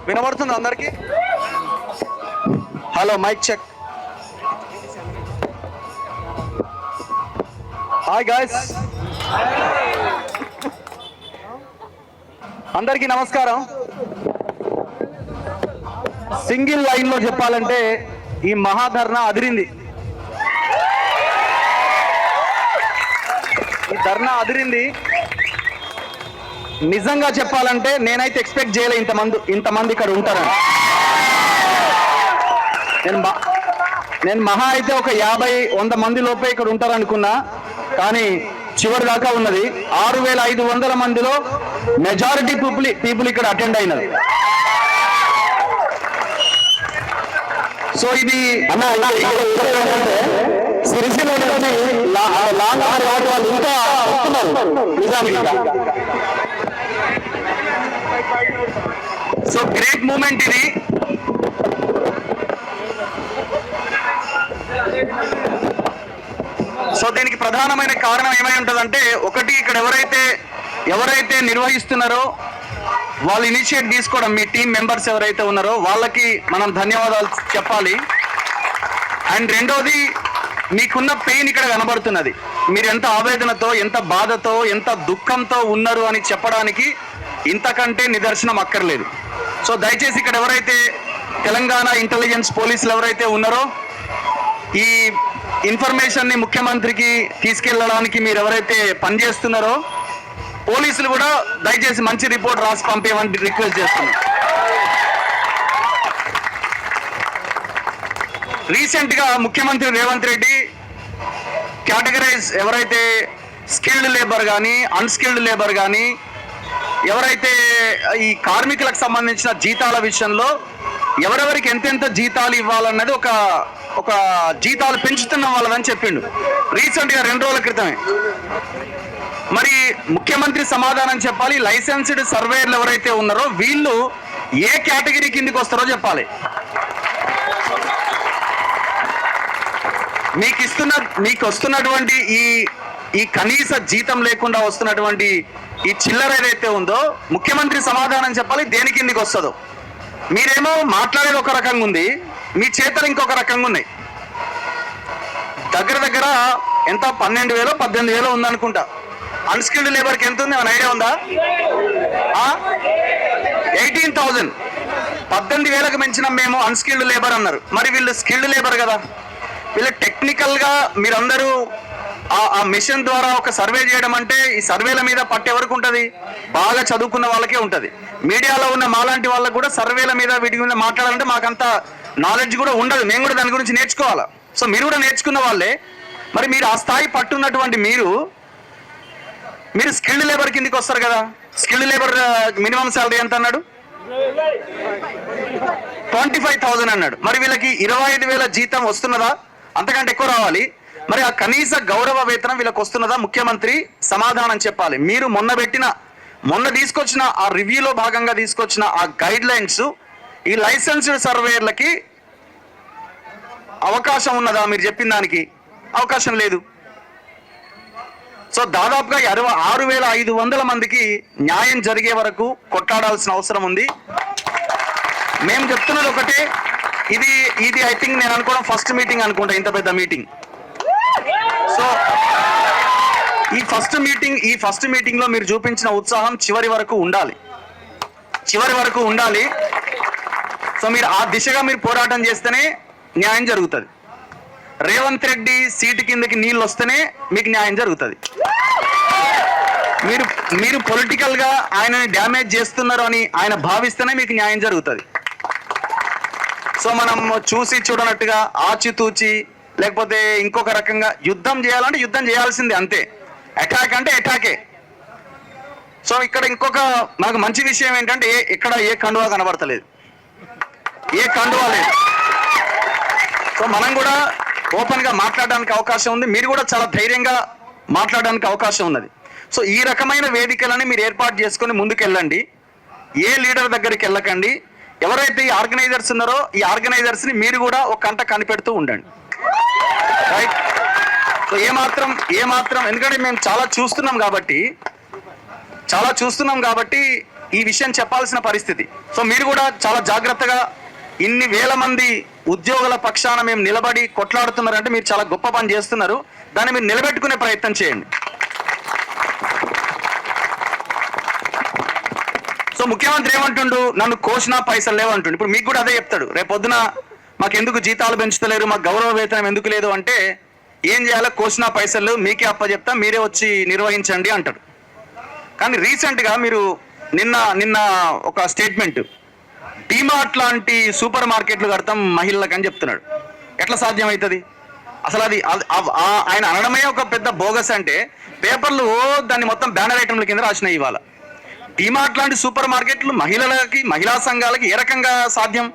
వినబడుతుంది అందరికి? Hello, mic check. Hi guys, అందరికీ నమస్కారం. సింగిల్ లైన్ లో చెప్పాలంటే ఈ మహాధర్నా అదిరింది. ఈ ధర్నా అదిరింది. నిజంగా చెప్పాలంటే నేనైతే ఎక్స్పెక్ట్ చేయలే ఇంతమంది ఇక్కడ ఉంటారని. నేను మహా అయితే ఒక 50-100 మంది లోపే ఇక్కడ ఉంటారనుకున్నా, కానీ చివరి దాకా ఉన్నది. 6500 మందిలో మెజారిటీ పీపుల్ ఇక్కడ అటెండ్ అయినది. సో ఇది సిరిసిల్ల లాంగ్ వాళ్ళు ఇంకా నిజానికి. సో గ్రేట్ మూమెంట్ ఇది. సో దీనికి ప్రధానమైన కారణం ఏమై ఉంటుందంటే, ఒకటి ఇక్కడ ఎవరైతే నిర్వహిస్తున్నారో వాళ్ళు ఇనిషియేట్ తీసుకోవడం, మీ టీం మెంబర్స్ ఎవరైతే ఉన్నారో వాళ్ళకి మనం ధన్యవాదాలు చెప్పాలి. అండ్ రెండోది, మీకున్న పెయిన్ ఇక్కడ కనబడుతున్నది. మీరు ఎంత ఆవేదనతో, ఎంత బాధతో, ఎంత దుఃఖంతో ఉన్నారు అని చెప్పడానికి ఇంతకంటే నిదర్శనం అక్కర్లేదు. సో దయచేసి ఇక్కడ ఎవరైతే తెలంగాణ ఇంటెలిజెన్స్ పోలీసులు ఎవరైతే ఉన్నారో, ఈ ఇన్ఫర్మేషన్ని ముఖ్యమంత్రికి తీసుకెళ్ళడానికి మీరు ఎవరైతే పనిచేస్తున్నారో పోలీసులు కూడా దయచేసి మంచి రిపోర్ట్ రాసి పంపేయమని రిక్వెస్ట్ చేస్తున్నారు. రీసెంట్ గా ముఖ్యమంత్రి రేవంత్ రెడ్డి కేటగరైజ్ ఎవరైతే స్కిల్డ్ లేబర్ కానీ, అన్స్కిల్డ్ లేబర్ కానీ, ఎవరైతే ఈ కార్మికులకు సంబంధించిన జీతాల విషయంలో ఎవరెవరికి ఎంతెంత జీతాలు ఇవ్వాలన్నది ఒక జీతాలు పెంచుతున్న వాళ్ళని చెప్పిండు రీసెంట్ గా 2 రోజుల క్రితమే. మరి ముఖ్యమంత్రి సమాధానం చెప్పాలి. లైసెన్స్డ్ సర్వేయర్లు ఎవరైతే ఉన్నారో వీళ్ళు ఏ కేటగిరీ కిందకి వస్తారో చెప్పాలి. మీకు వస్తున్నటువంటి ఈ కనీస జీతం లేకుండా వస్తున్నటువంటి ఈ చిల్లర ఏదైతే ఉందో ముఖ్యమంత్రి సమాధానం చెప్పాలి దేని కిందకి వస్తుందో. మీరేమో మాట్లాడేది ఒక రకంగా ఉంది, మీ చేతలు ఇంకొక రకంగా ఉన్నాయి. దగ్గర ఎంత 12,000-18,000 ఉందనుకుంటా. అన్స్కిల్డ్ లేబర్కి ఎంత ఉంది, మన ఐడియా ఉందా? 18,000. 18,000కు పెంచినాం మేము అన్స్కిల్డ్ లేబర్ అన్నారు. మరి వీళ్ళు స్కిల్డ్ లేబర్ కదా. వీళ్ళు టెక్నికల్గా మీరందరూ ఆ మిషన్ ద్వారా ఒక సర్వే చేయడం అంటే ఈ సర్వేల మీద పట్టు ఎవరికి ఉంటుంది? బాగా చదువుకున్న వాళ్ళకే ఉంటుంది. మీడియాలో ఉన్న మాలాంటి వాళ్ళకు కూడా సర్వేల మీద వీటి మీద మాట్లాడాలంటే మాకంత నాలెడ్జ్ కూడా ఉండదు. మేము కూడా దాని గురించి నేర్చుకోవాలా. సో మీరు కూడా నేర్చుకున్న వాళ్ళే. మరి మీరు ఆ స్థాయి పట్టున్నటువంటి మీరు స్కిల్డ్ లేబర్ కిందకి వస్తారు కదా. స్కిల్డ్ లేబర్ మినిమం శాలరీ ఎంత అన్నాడు? 25,000 అన్నాడు. మరి వీళ్ళకి 25,000 జీతం వస్తున్నదా? అంతకంటే ఎక్కువ రావాలి. మరి ఆ కనీస గౌరవ వేతనం వీళ్ళకి వస్తున్నదా? ముఖ్యమంత్రి సమాధానం చెప్పాలి. మీరు మొన్న తీసుకొచ్చిన ఆ రివ్యూలో భాగంగా తీసుకొచ్చిన ఆ గైడ్ లైన్స్ ఈ లైసెన్స్డ్ సర్వేయర్లకి అవకాశం ఉన్నదా? మీరు చెప్పిన దానికి అవకాశం లేదు. సో దాదాపుగా 6,500 మందికి న్యాయం జరిగే వరకు కొట్లాడాల్సిన అవసరం ఉంది. మేము చెప్తున్నది ఒకటే, ఇది ఐ థింక్ నేను అనుకోవడం ఫస్ట్ మీటింగ్ అనుకుంటా, ఇంత పెద్ద మీటింగ్. సో ఈ ఫస్ట్ మీటింగ్ లో మీరు చూపించిన ఉత్సాహం చివరి వరకు ఉండాలి. సో మీరు ఆ దిశగా మీరు పోరాటం చేస్తేనే న్యాయం జరుగుతుంది. రేవంత్ రెడ్డి సీటు కిందకి నీళ్ళు వస్తేనే మీకు న్యాయం జరుగుతుంది. మీరు పొలిటికల్ గా ఆయనని డ్యామేజ్ చేస్తున్నారు అని ఆయన భావిస్తేనే మీకు న్యాయం జరుగుతుంది. సో మనం చూసి చూడనట్టుగా ఆచితూచి లేకపోతే ఇంకొక రకంగా యుద్ధం చేయాలంటే యుద్ధం చేయాల్సిందే, అంతే. అటాక్ అంటే అటాకే. సో ఇక్కడ ఇంకొక మనకు మంచి విషయం ఏంటంటే ఇక్కడ ఏ కండువా కనబడతలేదు, ఏ కండువా లేదు. సో మనం కూడా ఓపెన్ గా మాట్లాడడానికి అవకాశం ఉంది. మీరు కూడా చాలా ధైర్యంగా మాట్లాడడానికి అవకాశం ఉన్నది. సో ఈ రకమైన వేదికలని మీరు ఏర్పాటు చేసుకొని ముందుకెళ్ళండి. ఏ లీడర్ దగ్గరికి వెళ్ళకండి. ఎవరైతే ఈ ఆర్గనైజర్స్ ఉన్నారో ఈ ఆర్గనైజర్స్ ని మీరు కూడా ఒక కంట కనిపెడుతూ ఉండండి, రైట్? సో ఏమాత్రం ఎందుకంటే మేము చాలా చూస్తున్నాం కాబట్టి ఈ విషయం చెప్పాల్సిన పరిస్థితి. సో మీరు కూడా చాలా జాగ్రత్తగా, ఇన్ని వేల మంది ఉద్యోగుల పక్షాన మేము నిలబడి కొట్లాడుతున్నారంటే మీరు చాలా గొప్ప పని చేస్తున్నారు. దాన్ని మీరు నిలబెట్టుకునే ప్రయత్నం చేయండి. సో ముఖ్యమంత్రి ఏమంటుండు, నన్ను కోసినా పైసలు లేవు అంటుండు. ఇప్పుడు మీకు కూడా అదే చెప్తాడు. రేపొద్దున మాకు ఎందుకు జీతాలు పెంచుతలేరు, మాకు గౌరవ వేతనం ఎందుకు లేదు అంటే ఏం చేయాలో, కోసినా పైసలు మీకే అప్పచెప్తా, మీరే వచ్చి నిర్వహించండి అంటాడు. కానీ రీసెంట్గా మీరు నిన్న ఒక స్టేట్మెంట్, డీమార్ట్ లాంటి సూపర్ మార్కెట్లు కడతాం మహిళలకు అని చెప్తున్నాడు. ఎట్లా సాధ్యం అవుతుంది అసలు? అది ఆయన అనడమే ఒక పెద్ద బోగస్. అంటే పేపర్లు దాన్ని మొత్తం బ్యానర్ ఐటమ్ల కింద రాసినాయి. ఇవాళ డీమార్ట్ లాంటి సూపర్ మార్కెట్లు మహిళలకి, మహిళా సంఘాలకి ఏ రకంగా సాధ్యం?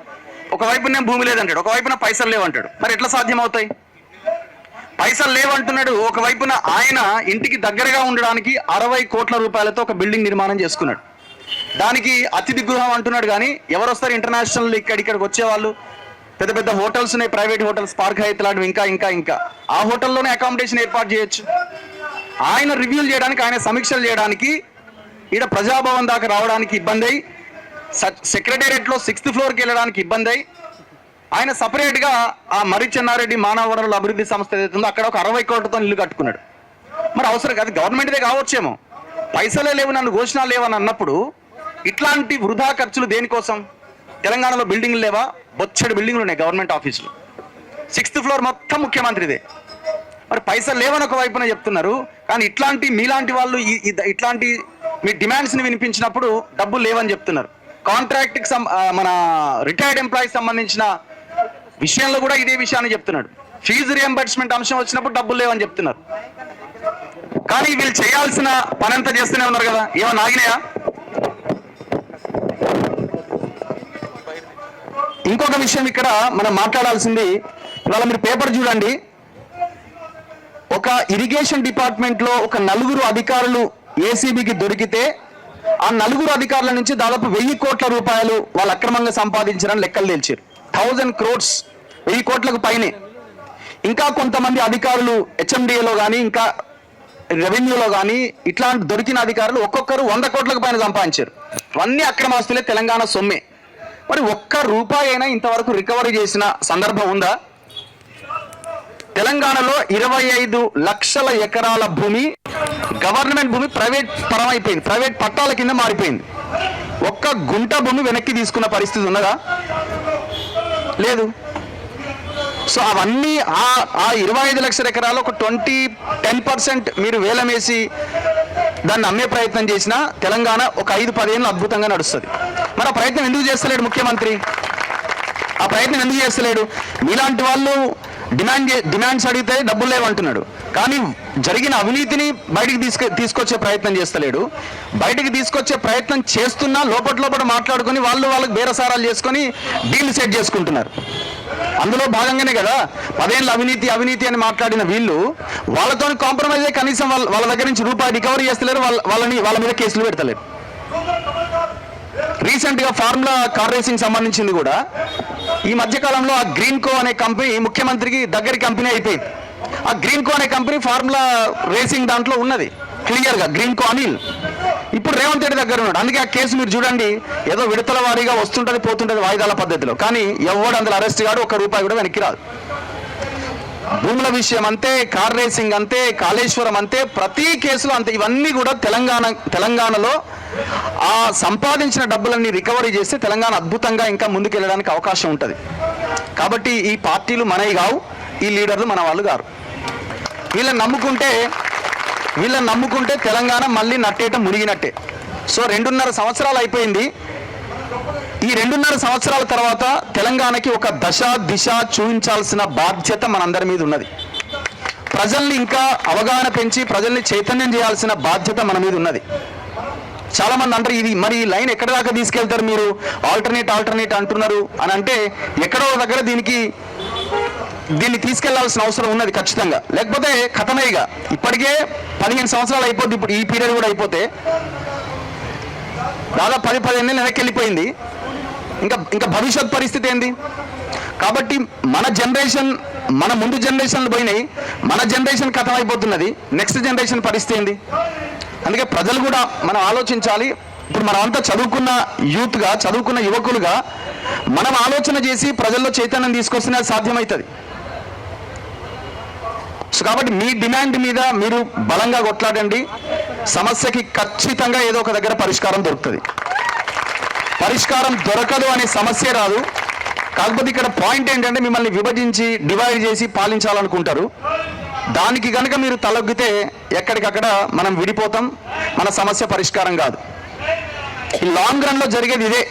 ఒకవైపునే భూమి లేదంటాడు, ఒకవైపున పైసలు లేవంటాడు. మరి ఎట్లా సాధ్యం అవుతాయి? పైసలు లేవంటున్నాడు, ఒకవైపున ఆయన ఇంటికి దగ్గరగా ఉండడానికి 60 కోట్ల రూపాయలతో ఒక బిల్డింగ్ నిర్మాణం చేసుకున్నాడు. దానికి అతిథి గృహం అంటున్నాడు. కానీ ఎవరు వస్తారు ఇంటర్నేషనల్ ఇక్కడికి వచ్చేవాళ్ళు? పెద్ద పెద్ద హోటల్స్ ఉన్నాయి, ప్రైవేట్ హోటల్స్, పార్క్ హైత్ లాంటివి, ఇంకా ఆ హోటల్లోనే అకామిడేషన్ ఏర్పాటు చేయొచ్చు. ఆయన రివ్యూలు చేయడానికి, ఆయన సమీక్షలు చేయడానికి ఈడ ప్రజాభవన్ దాకా రావడానికి ఇబ్బంది అయ్యి, సెక్రటేరియట్లో 6th ఫ్లోర్కి వెళ్ళడానికి ఇబ్బంది అయ్యి, ఆయన సపరేట్గా ఆ మరి చెన్నారెడ్డి మానవ వనరుల అభివృద్ధి సంస్థ ఏదైతుందో అక్కడ ఒక 60 కోట్లతో ఇల్లు కట్టుకున్నాడు. మరి అవసరం కాదు, గవర్నమెంట్దే కావచ్చేమో. పైసలే లేవు, నన్ను ఘోషణ లేవని అన్నప్పుడు ఇట్లాంటి వృధా ఖర్చులు దేనికోసం? తెలంగాణలో బిల్డింగ్లు లేవా? బొచ్చడి బిల్డింగ్లు ఉన్నాయి గవర్నమెంట్ ఆఫీసులు. 6th ఫ్లోర్ మొత్తం ముఖ్యమంత్రిదే. మరి పైసలు లేవని ఒక వైపున చెప్తున్నారు, కానీ మీలాంటి వాళ్ళు ఇట్లాంటి మీ డిమాండ్స్ని వినిపించినప్పుడు డబ్బులు లేవని చెప్తున్నారు. కాంట్రాక్ట్కి మన రిటైర్డ్ ఎంప్లాయీస్ సంబంధించిన విషయంలో కూడా ఇదే విషయాన్ని చెప్తున్నాడు. ఫీజు రియంబర్స్మెంట్ అంశం వచ్చినప్పుడు డబ్బులు లేవని చెప్తున్నారు. కానీ వీళ్ళు చేయాల్సిన పనంతా చేస్తూనే ఉన్నారు కదా. ఏమన్నా ఆగినాయా? ఇంకొక విషయం ఇక్కడ మనం మాట్లాడాల్సింది, ఇవాళ మీరు పేపర్ చూడండి, ఒక ఇరిగేషన్ డిపార్ట్మెంట్లో ఒక 4 అధికారులు ఏసీబీకి దొరికితే ఆ 4 అధికారుల నుంచి దాదాపు 1000 కోట్ల రూపాయలు వాళ్ళు అక్రమంగా సంపాదించారని లెక్కలు తేల్చారు. 1000 crores, 1000 కోట్లకు పైనే. ఇంకా కొంతమంది అధికారులు హెచ్ఎండిఏలో కానీ, ఇంకా రెవెన్యూలో కానీ ఇట్లాంటి దొరికిన అధికారులు ఒక్కొక్కరు 100 కోట్లకు పైన సంపాదించారు. అన్ని అక్రమాస్తులే, తెలంగాణ సొమ్మే. మరి ఒక్క రూపాయి అయినా ఇంతవరకు రికవరీ చేసిన సందర్భం ఉందా? తెలంగాణలో 25 లక్షల ఎకరాల భూమి, గవర్నమెంట్ భూమి ప్రైవేట్ పరం అయిపోయింది, ప్రైవేట్ పట్టాల కింద మారిపోయింది. ఒక్క గుంట భూమి వెనక్కి తీసుకున్న పరిస్థితి ఉన్నదా? లేదు. సో అవన్నీ ఆ 25 లక్షల ఎకరాలు ఒక 10% మీరు వేలం వేసి దాన్ని అమ్మే ప్రయత్నం చేసినా తెలంగాణ ఒక 5-10 ఏళ్ళు అద్భుతంగా నడుస్తుంది. మరి ఆ ప్రయత్నం ఎందుకు చేస్తలేడు ముఖ్యమంత్రి? ఆ ప్రయత్నం ఎందుకు చేస్తలేడు? మీలాంటి వాళ్ళు డిమాండ్స్ అడిగితే డబ్బులు లేవంటున్నాడు, కానీ జరిగిన అవినీతిని బయటికి తీసుకొచ్చే ప్రయత్నం చేస్తలేడు. బయటికి తీసుకొచ్చే ప్రయత్నం చేస్తున్నా లోపల మాట్లాడుకొని వాళ్ళకి బేరసారాలు చేసుకొని డీల్ సెట్ చేసుకుంటున్నారు. అందులో భాగంగానే కదా 10 ఏళ్ళ అవినీతి అని మాట్లాడిన వీళ్ళు వాళ్ళతో కాంప్రమైజ్ అయ్యి కనీసం వాళ్ళ దగ్గర నుంచి రూపాయి రికవరీ చేస్తలేరు, వాళ్ళ మీద కేసులు పెడతలేరు. రీసెంట్గా ఫార్ములా కార్ రేసింగ్ సంబంధించింది కూడా ఈ మధ్యకాలంలో ఆ గ్రీన్కో అనే కంపెనీ ముఖ్యమంత్రికి దగ్గర కంపెనీ అయిపోయింది. ఆ గ్రీన్కో అనే కంపెనీ ఫార్ములా రేసింగ్ దాంట్లో ఉన్నది క్లియర్గా, గ్రీన్కో అనిల్. ఇప్పుడు రేవంత్ రెడ్డి దగ్గర ఉన్నాడు. అందుకే ఆ కేసు మీరు చూడండి, ఏదో విడతల వారీగా వస్తుంటుంది పోతుంటుంది వాయిదాల పద్ధతిలో, కానీ ఎవడు అందులో అరెస్ట్ కాడు, ఒక్క రూపాయి కూడా వెనక్కి రాదు. భూముల విషయం అంతే, కార్ రేసింగ్ అంతే, కాళేశ్వరం అంతే, ప్రతి కేసులో అంతే. ఇవన్నీ కూడా తెలంగాణలో ఆ సంపాదించిన డబ్బులన్నీ రికవరీ చేస్తే తెలంగాణ అద్భుతంగా ఇంకా ముందుకెళ్ళడానికి అవకాశం ఉంటుంది. కాబట్టి ఈ పార్టీలు మనవి కావు, ఈ లీడర్లు మన వాళ్ళు కారు. వీళ్ళని నమ్ముకుంటే తెలంగాణ మళ్ళీ నట్టేట మునిగినట్టే. సో 2.5 సంవత్సరాలు అయిపోయింది. ఈ 2.5 సంవత్సరాల తర్వాత తెలంగాణకి ఒక దిశ చూపించాల్సిన బాధ్యత మనందరి మీద ఉన్నది. ప్రజల్ని ఇంకా అవగాహన పెంచి ప్రజల్ని చైతన్యం చేయాల్సిన బాధ్యత మన మీద ఉన్నది. చాలా మంది అంటారు, ఇది మరి ఈ లైన్ ఎక్కడి దాకా తీసుకెళ్తారు మీరు, ఆల్టర్నేట్ అంటున్నారు అని అంటే, ఎక్కడో దగ్గర దీన్ని తీసుకెళ్లాల్సిన అవసరం ఉన్నది ఖచ్చితంగా. లేకపోతే కథమేగా. ఇప్పటికే 15 సంవత్సరాలు అయిపోద్ది. ఇప్పుడు ఈ పీరియడ్ కూడా అయిపోతే దాదాపు 10-15 ఏళ్ళు వెనక్కి వెళ్ళిపోయింది. ఇంకా భవిష్యత్ పరిస్థితి ఏంది? కాబట్టి మన ముందు జనరేషన్లు పోయినాయి, మన జనరేషన్ కథం అయిపోతున్నది. నెక్స్ట్ జనరేషన్ పరిస్థితి ఏంది? అందుకే ప్రజలు కూడా మనం ఆలోచించాలి. ఇప్పుడు మనమంతా చదువుకున్న యూత్గా, చదువుకున్న యువకులుగా మనం ఆలోచన చేసి ప్రజల్లో చైతన్యం తీసుకొస్తేనే అది సాధ్యమవుతుంది. సో కాబట్టి మీ డిమాండ్ మీద మీరు బలంగా కొట్లాడండి. సమస్యకి ఖచ్చితంగా ఏదో ఒక దగ్గర పరిష్కారం దొరుకుతుంది. పరిష్కారం దొరకదు అనే సమస్య రాదు. కాకపోతే ఇక్కడ పాయింట్ ఏంటంటే మిమ్మల్ని విభజించి డివైడ్ చేసి పాలించాలనుకుంటారు. దానికి కనుక మీరు తలొగ్గితే ఎక్కడికక్కడ మనం విడిపోతాం, మన సమస్య పరిష్కారం కాదు. ఈ లాంగ్ రన్లో జరిగేది ఇదే.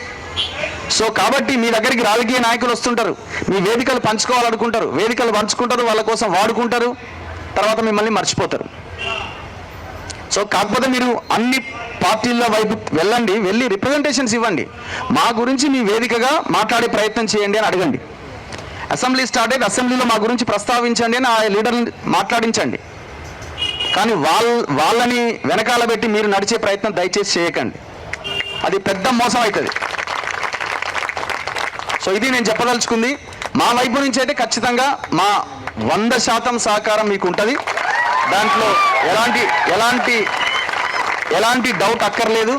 సో కాబట్టి మీ దగ్గరికి రాజకీయ నాయకులు వస్తుంటారు, మీ వేదికలు పంచుకోవాలనుకుంటారు, వేదికలు పంచుకుంటారు, వాళ్ళ కోసం వాడుకుంటారు, తర్వాత మిమ్మల్ని మర్చిపోతారు. సో కాకపోతే మీరు అన్ని పార్టీల వైపు వెళ్ళండి, వెళ్ళి రిప్రజెంటేషన్స్ ఇవ్వండి, మా గురించి మీ వేదికగా మాట్లాడే ప్రయత్నం చేయండి అని అడగండి. అసెంబ్లీ స్టార్ట్ అయితే అసెంబ్లీలో మా గురించి ప్రస్తావించండి అని ఆ లీడర్ని మాట్లాడించండి. కానీ వాళ్ళని వెనకాల పెట్టి మీరు నడిచే ప్రయత్నం దయచేసి చేయకండి, అది పెద్ద మోసం అవుతుంది. సో ఇది నేను చెప్పదలుచుకుంది. మా వైపు నుంచి అయితే ఖచ్చితంగా మా 100% సహకారం మీకు ఉంటుంది. దాంట్లో ఎలాంటి డౌట్ అక్కర్లేదు.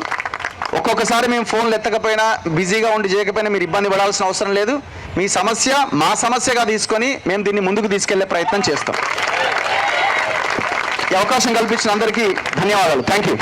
ఒక్కొక్కసారి మేము ఫోన్లు ఎత్తకపోయినా, బిజీగా ఉండి చేయకపోయినా మీరు ఇబ్బంది పడాల్సిన అవసరం లేదు. మీ సమస్య మా సమస్యగా తీసుకొని మేము దీన్ని ముందుకు తీసుకెళ్లే ప్రయత్నం చేస్తాం. ఈ అవకాశం కల్పించిన అందరికీ ధన్యవాదాలు. Thank you.